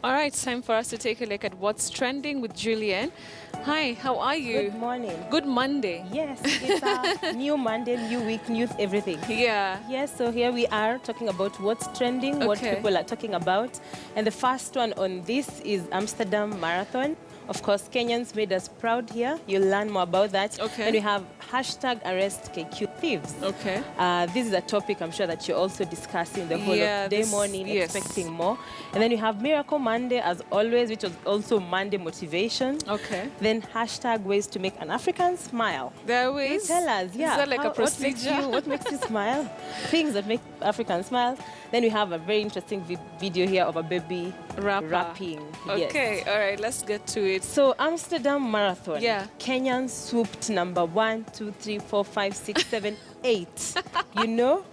All right, it's time for us to take a look at what's trending with Julian. Hi, how are you? Good morning. Good Monday. Yes, it's a new Monday, new week, new everything. Yeah. Yes, so here we are talking about what's trending, what Okay. people are talking about. And the first one on this is Amsterdam Marathon. Of course, Kenyans made us proud here. You'll learn more about that. Okay. And we have hashtag ARRESTKQTHIEVES. Okay. This is a topic I'm sure that you're also discussing the whole of day this- morning, yes. expecting more. And then you have Miracle Monday as always, which was also Monday motivation. Okay. Then hashtag ways to make an African smile. There are You ways. tell us, yeah. Is that like a procedure? What makes you smile? Things that make Africans smile. Then we have a very interesting video here of a baby Rapper. rapping. Okay. Yes. All right. Let's get to it. So Amsterdam Marathon. Yeah. Kenyans swooped number 1, 2, 3, 4, 5, 6, 7, 8. You know?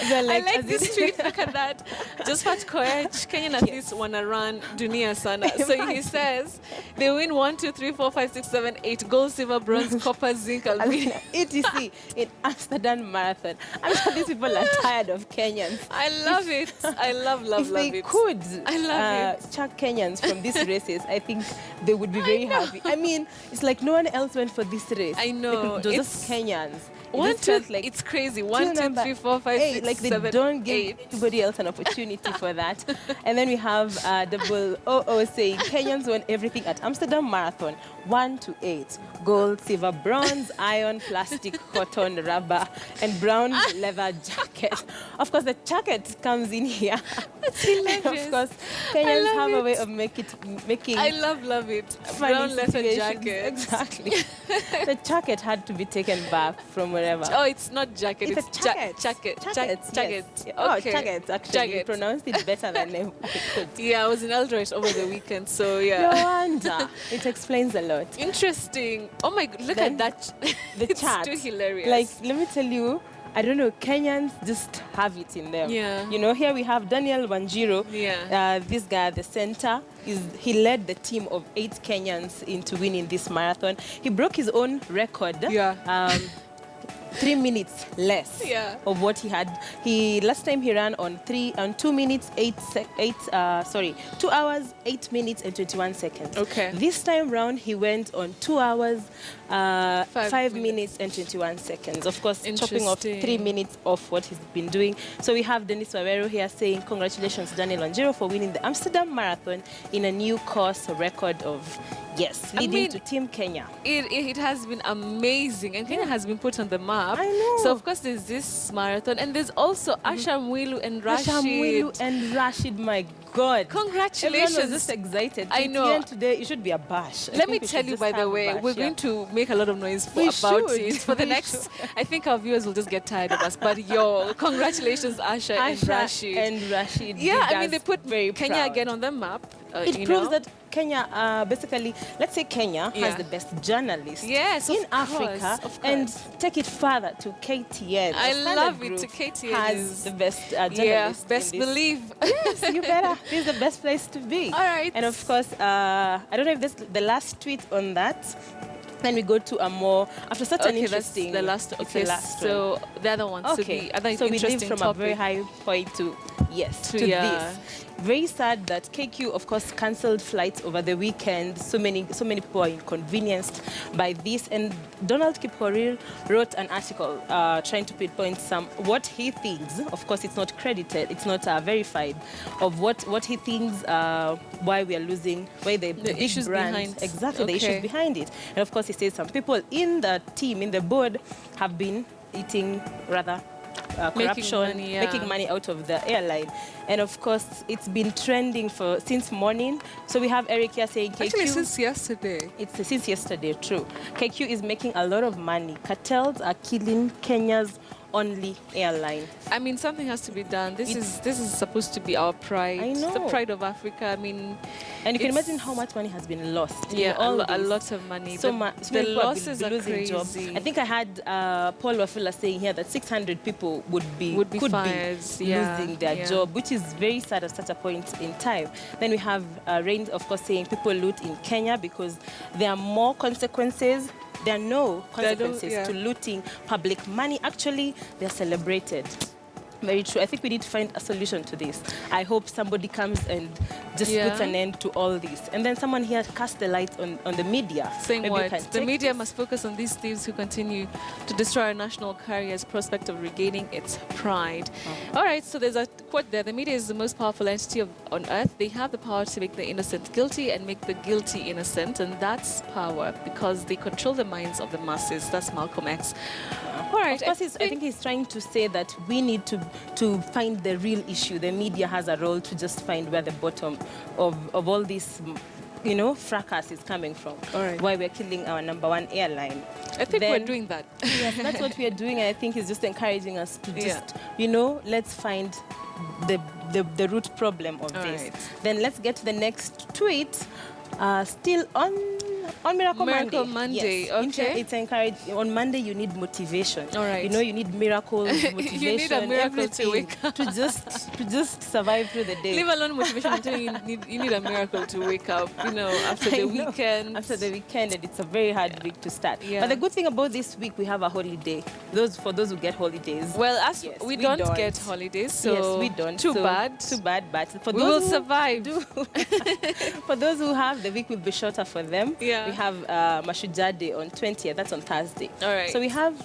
They're I like as this in- tweet. Look at that. Just for courage, Kenyan athletes wanna run dunia sana. So he Imagine. says they win 1, 2, 3, 4, 5, 6, 7, 8 gold, silver, bronze, copper, zinc, aluminum. etc. in Amsterdam Marathon. I'm sure these people are tired of Kenyans. I love it. I love If they it. could I love chuck Kenyans from these races, I think they would be very happy. I mean, it's like no one else went for this race. I know. Like, it was just Kenyans. It One, just two, felt like it's crazy. till 1, 2, number 3, 4, 5, 8, 6, like they 7, don't give 8. anybody else an opportunity for that. And then we have double OO saying Kenyans won everything at Amsterdam Marathon, 1 to 8. Gold, silver, bronze, iron, plastic, cotton, rubber, and brown leather jacket. Of course, the jacket comes in here. That's And hilarious. of course, Kenyans love have a way it. of making I love it. funny Brown leather situations. jacket. Exactly. The jacket had to be taken back from wherever. Oh, it's not jacket. It's a jacket. Jacket. Jackets, Jacket. yes. Oh, Okay. jackets, actually. You Jacket. pronounced it better than I could. Yeah, I was in Eldoret over the weekend, so No yeah. wonder. It explains a lot. Interesting. Oh my god, look Then at that. The It's chart. too hilarious. Like, let me tell you, I don't know, Kenyans just have it in them. Yeah. You know, here we have Daniel Wanjiro. Yeah. This guy at the center, he led the team of 8 Kenyans into winning this marathon. He broke his own record. Yeah. 3 minutes less Yeah. of what he had. Last time he ran on 2 minutes 2 hours 8 minutes and 21 seconds. Okay. This time round he went on 2 hours 5 minutes. minutes and 21 seconds. Of course, chopping off Interesting. 3 minutes off what he's been doing. So we have Dennis Wawero here saying congratulations Daniel Wanjiro for winning the Amsterdam Marathon in a new course record of leading mean, to Team Kenya. It has been amazing, and Kenya has been put on the map. I know. So of course there's this marathon, and there's also Asha Mwilu and Rashid. Asha Mwilu and Rashid, my God. Congratulations. Everyone was just excited. I It's know. the end today, it should be a bash. I Let think me we tell should you, just by the have a way, bash, we're yeah. going to make a lot of noise We about should. it for the We next. I think our viewers will just get tired of us. But yo, congratulations, Asha and Asha Rashid. and Rashid. Yeah, did I mean us they put very Kenya proud. again on the map. It you proves know. that Kenya, basically, let's say Kenya Yeah. has the best journalists Yes, of in Africa, course, of and course. take it further to KTN. I The Standard love it, Group to KTN has is- the best Yeah, journalists. best in this. believe. Yes, you better. This is the best place to be. All right. And of course, I don't know if this is the last tweet on that. Then we go to a more, after such an Okay, that's interesting. the last. it's Okay, the last one. so the other one. So Okay, the other so we interesting live from topic. a very high point to Yeah. this. Very sad that KQ, of course, cancelled flights over the weekend. So many people are inconvenienced by this. And Donald Kipkorir wrote an article trying to pinpoint what he thinks. Of course, it's not credited, it's not verified, of what he thinks why we are losing, why the big issues brands, behind. exactly the Okay. issues behind it. And of course, he says some people in the team, in the board, have been eating rather corruption, money, yeah. making money out of the airline. And of course, it's been trending since morning. So we have Eric here saying KQ. Actually, since yesterday. It's since yesterday, true. KQ is making a lot of money. Cartels are killing Kenya's only airline. I mean, something has to be done. This is supposed to be our pride. I know. The pride of Africa. I mean, And you can It's- imagine how much money has been lost. yeah, in a this. lot of money. So the, much. the losses are losing crazy. jobs. I think I had Paul Wafula saying here that 600 people could be fired. Yeah, losing their yeah. job, which is very sad at such a point in time. Then we have Rain, of course, saying people loot in Kenya because there are more consequences. There are no consequences yeah. to looting public money. Actually, they're celebrated. Very true. I think we need to find a solution to this. I hope somebody comes and just puts an end to all this. And then someone here casts the light on the media. Saying Maybe what? The media must focus on these thieves who continue to destroy our national carrier's prospect of regaining its pride. All right, so there's a quote there. The media is the most powerful entity on earth. They have the power to make the innocent guilty and make the guilty innocent. And that's power because they control the minds of the masses. That's Malcolm X. All right. Of course, I think he's trying to say that we need to find the real issue. The media has a role to just find where the bottom of all this, fracas is coming from. All right. Why we're killing our #1 airline. I think we're doing that. Yes, that's what we are doing. And I think he's just encouraging us to just, let's find the root problem of this. Right. Then let's get to the next tweet. Still on Miracle Monday. Yes. Okay. It's encouraged. On Monday, you need motivation. All right. You need miracles, motivation, you need a miracle to wake up. to just survive through the day. Leave alone motivation. I'm telling you, you need a miracle to wake up. After the weekend. After the weekend, and it's a very hard week to start. Yeah. But the good thing about this week, we have a holiday. For those who get holidays. Well, we don't get holidays, so yes, we don't. Too bad. But for we those will survive. For those who have, the week will be shorter for them. Yeah. We have Mashujaa Day on 20th. That's on Thursday. All right. So we have...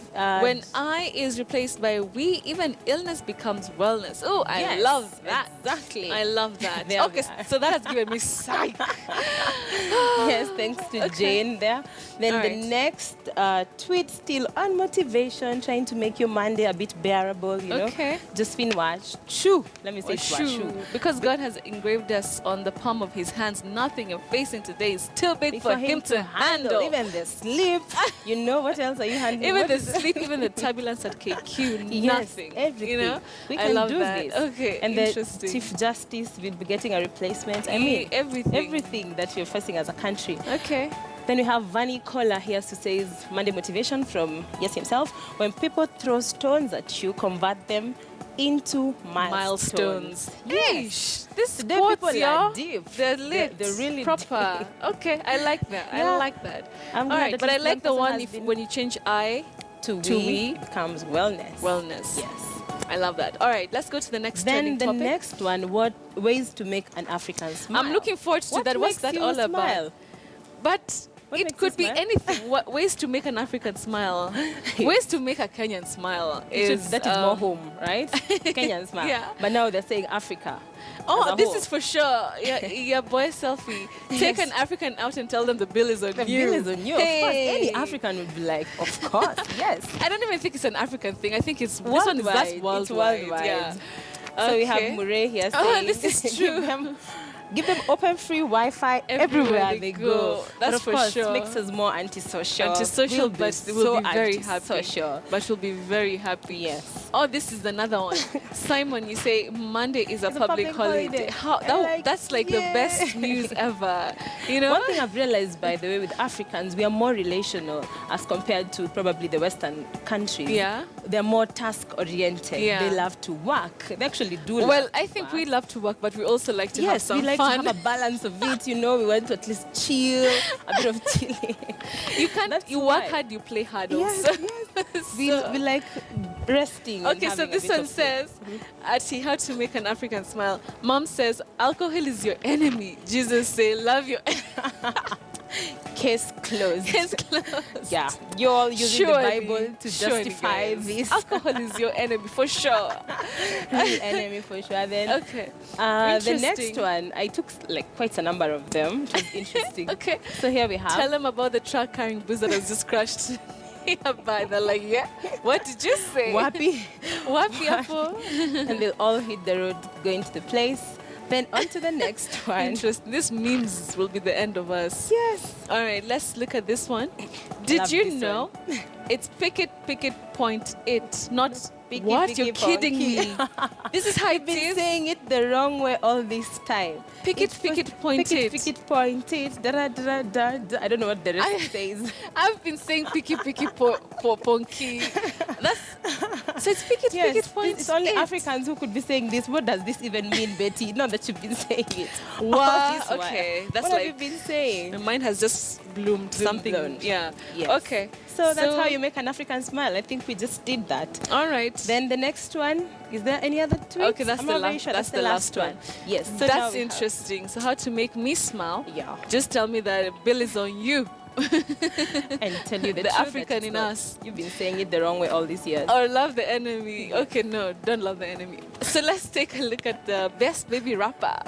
when I is replaced by we, even illness becomes wellness. Oh, I love that. Exactly. I love that. Okay, so that has given me psych. Yes, thanks to Jane there. Then the next tweet, still on motivation, trying to make your Monday a bit bearable, Okay. Josephine Wash. Shoo. Let me say shoo. Because God has engraved us on the palm of his hands. Nothing you're facing today is too big for him to handle. Even the sleep. What else are you handling? Even the sleep, even the turbulence at KQ, nothing. Everything. We I can love do that. this. Okay, and interesting. The Chief Justice will be getting a replacement. I mean, everything that we're facing as a country. Okay. Then we have Vanny Kola here who says, Monday motivation from Yes himself. When people throw stones at you, convert them into milestones. Yes. This Today quotes, people are deep. They're lit. They're really proper. deep. Okay, I like that. I like that. I'm All glad right, that but I like the one when you change I to we, it becomes wellness. Wellness. Yes. I love that. All right, let's go to the next Then the topic. next one, what ways to make an African smile. I'm looking forward to that. What's that all about? But it could be anything. Ways to make an African smile. Ways to make a Kenyan smile. That is more home, right? Kenyan smile. Yeah. But now they're saying Africa. Oh, this is for sure. Yeah, boy selfie. Take an African out and tell them the bill is on you. The bill is on you. Hey. Of course, any African would be like, of course, yes. I don't even think it's an African thing. I think it's worldwide. This one is worldwide. It's worldwide. Yeah. So we have Murray here saying, this is true. Give them open free Wi-Fi everywhere they go. That's but of for course, sure. Makes us more antisocial. Antisocial, but we'll be very happy. But we'll be very happy. Yes. Oh, this is another one. Simon, you say Monday is a public holiday. That's like the best news ever. One thing I've realized, by the way, with Africans, we are more relational as compared to probably the Western countries. Yeah. They're more task-oriented. Yeah. They love to work. They actually do. Well, I think we love to work, but we also like to have some fun. To have a balance of it, we want to at least chill, a bit of chilling. You can't. You work hard, you play hard. Yes, also. yes. We like resting. Okay, so this one says, how to make an African smile. Mom says, alcohol is your enemy. Jesus say, love your enemy. Case closed. Case closed. Yeah, you're all using the Bible to justify this. Alcohol is your enemy for sure. Real enemy for sure. Then okay. The next one, I took quite a number of them. It was interesting. Okay. So here we have. Tell them about the truck carrying booze that was just crashed nearby. They're like, yeah. What did you say? Wapi. Apple. And they'll all hit the road going to the place. Then on to the next one. Interesting. This memes will be the end of us. Yes. All right, let's look at this one. Did you know it's pick it, point it, not pick what? It, you're kidding me. This is how I've been saying it the wrong way all this time. Pick it, point it. Pick it, point it. Da, da, da, da. I don't know what the rest says. I've been saying picky, ponky. That's So it's pick it point. It's only 8. Africans who could be saying this. What does this even mean, Betty? Not that you've been saying it. Wow. This while. Okay. That's what like have you been saying? my mind has just bloomed something. blown. Yeah. Yes. Okay. So that's how you make an African smile. I think we just did that. All right. Then the next one, is there any other tweet? Okay, that's I'm the not very last. sure. That's the last one. Yes. So now That's we have- interesting. So how to make me smile? Yeah. Just tell me that bill is on you. And tell you the The truth that African it's in not. us. You've been saying it the wrong way all these years. Or love the enemy. Okay, no, don't love the enemy. So let's take a look at the best baby rapper.